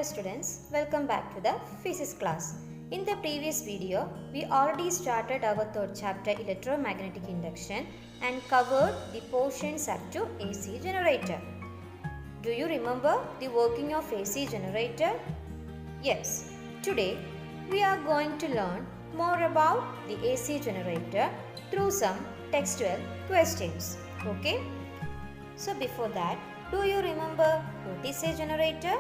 students, welcome back to the physics class. In the previous video, we already started our third chapter electromagnetic induction and covered the portions up to AC generator. Do you remember the working of AC generator? Yes, today we are going to learn more about the AC generator through some textual questions. Okay? So before that, do you remember what is a generator?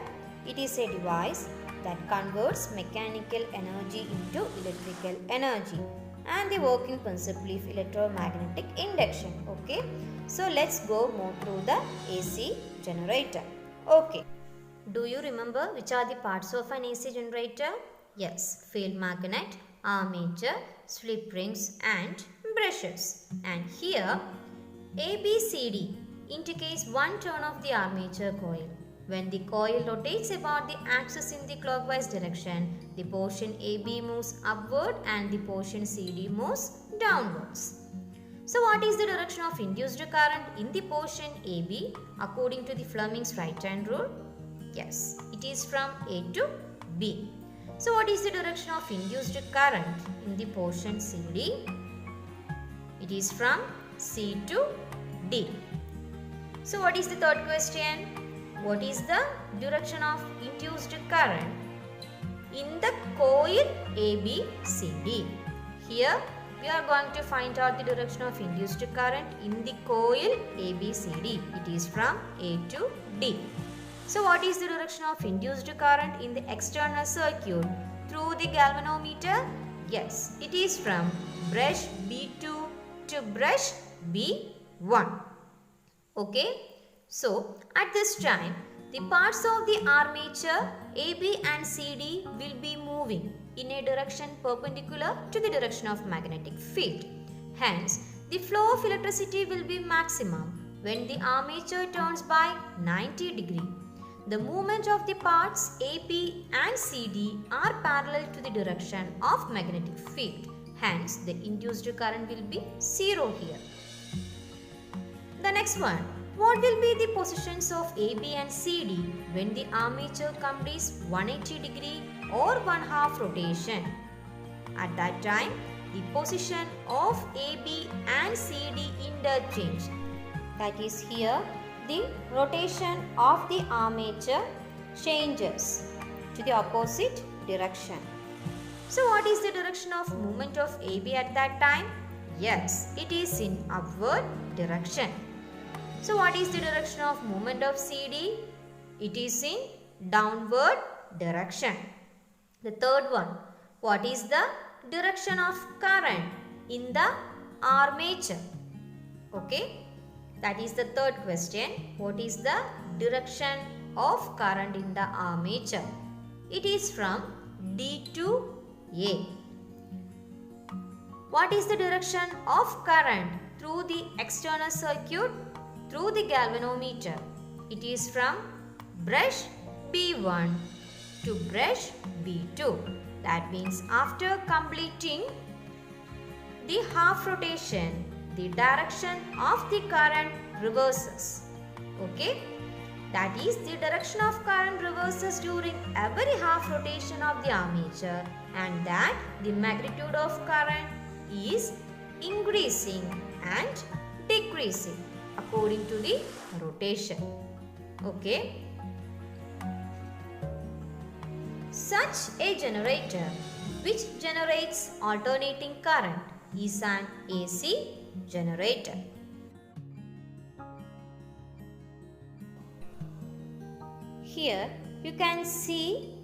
It is a device that converts mechanical energy into electrical energy and the working principle of electromagnetic induction. Okay, so let's go more through the AC generator. Okay, do you remember which are the parts of an AC generator? Yes, field magnet, armature, slip rings and brushes. And here ABCD indicates one turn of the armature coil. When the coil rotates about the axis in the clockwise direction, the portion AB moves upward and the portion CD moves downwards. So what is the direction of induced current in the portion AB according to the Fleming's right hand rule? Yes, it is from A to B. So what is the direction of induced current in the portion CD? It is from C to D. So what is the third question? What is the direction of induced current in the coil ABCD? Here we are going to find out the direction of induced current in the coil ABCD. It is from A to D. So what is the direction of induced current in the external circuit through the galvanometer? Yes, it is from brush B2 to brush B1. Okay. So, at this time, the parts of the armature AB and CD will be moving in a direction perpendicular to the direction of magnetic field. Hence, the flow of electricity will be maximum when the armature turns by 90 degree. The movement of the parts AB and CD are parallel to the direction of magnetic field. Hence, the induced current will be 0 here. The next one. What will be the positions of AB and CD when the armature completes 180 degree or 1/2 rotation? At that time, the position of AB and CD interchange. That is here, the rotation of the armature changes to the opposite direction. So what is the direction of movement of AB at that time? Yes, it is in upward direction. So what is the direction of movement of CD? It is in downward direction. The third one, what is the direction of current in the armature? Okay, that is the third question. What is the direction of current in the armature? It is from D to A. What is the direction of current through the external circuit? Through the galvanometer. It is from brush B1 to brush B2. That means after completing the half rotation, the direction of the current reverses. Okay? That is, the direction of current reverses during every half rotation of the armature, and that the magnitude of current is increasing and decreasing according to the rotation. Okay. Such a generator which generates alternating current is an AC generator. Here you can see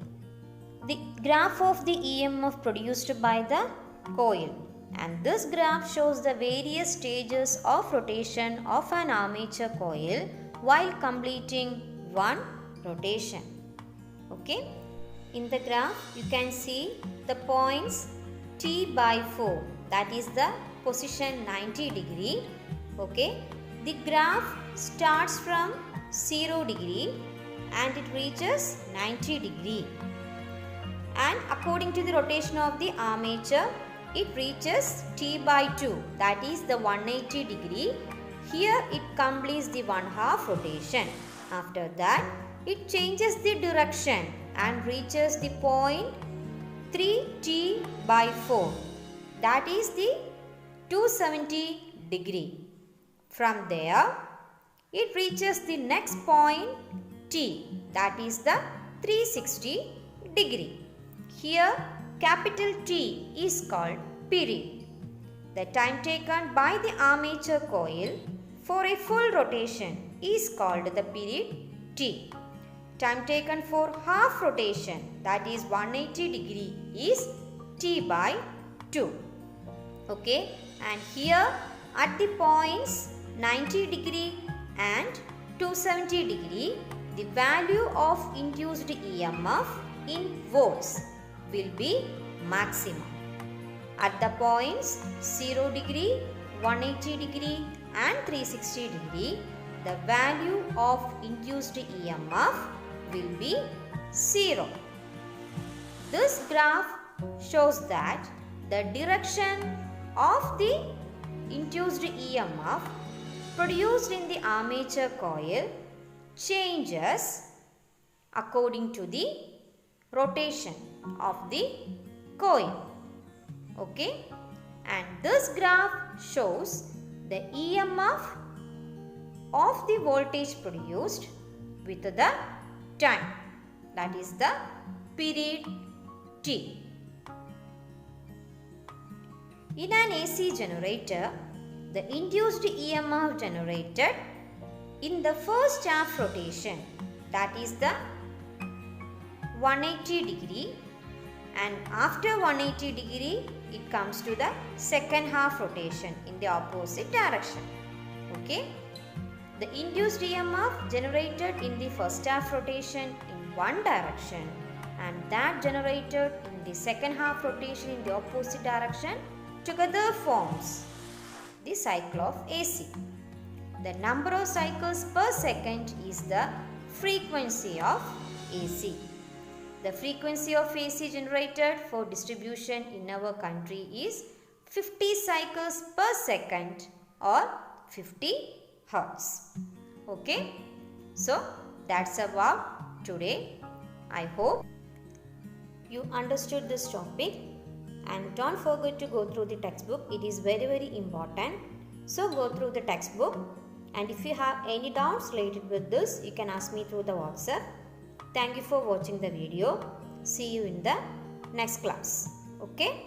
the graph of the EMF produced by the coil. And this graph shows the various stages of rotation of an armature coil while completing one rotation. Okay. In the graph, you can see the points T/4. That is the position 90 degree. Okay. The graph starts from 0 degree and it reaches 90 degree. And according to the rotation of the armature, it reaches T/2, that is the 180 degree. Here it completes the 1/2 rotation. After that, it changes the direction and reaches the point 3t by 4. That is the 270 degree. From there, it reaches the next point t, that is the 360 degree. Here, capital T is called period. The time taken by the armature coil for a full rotation is called the period T. Time taken for half rotation, that is 180 degree, is T by 2. Okay, and here at the points 90 degree and 270 degree, the value of induced EMF in volts will be maximum. At the points 0 degree, 180 degree and 360 degree, the value of induced EMF will be 0. This graph shows that the direction of the induced EMF produced in the armature coil changes according to the rotation of the coil. Okay, and this graph shows the EMF of the voltage produced with the time, that is the period T. In an AC generator, the induced EMF generated in the first half rotation, that is the 180 degree, and after 180 degree it comes to the second half rotation in the opposite direction. Okay, the induced EMF generated in the first half rotation in one direction and that generated in the second half rotation in the opposite direction together forms the cycle of AC. The number of cycles per second is the frequency of AC. The frequency of AC generated for distribution in our country is 50 cycles per second or 50 Hertz. Okay, so that's about today. I hope you understood this topic, and don't forget to go through the textbook. It is very important. So go through the textbook, and if you have any doubts related with this, you can ask me through the WhatsApp. Thank you for watching the video. See you in the next class. Okay.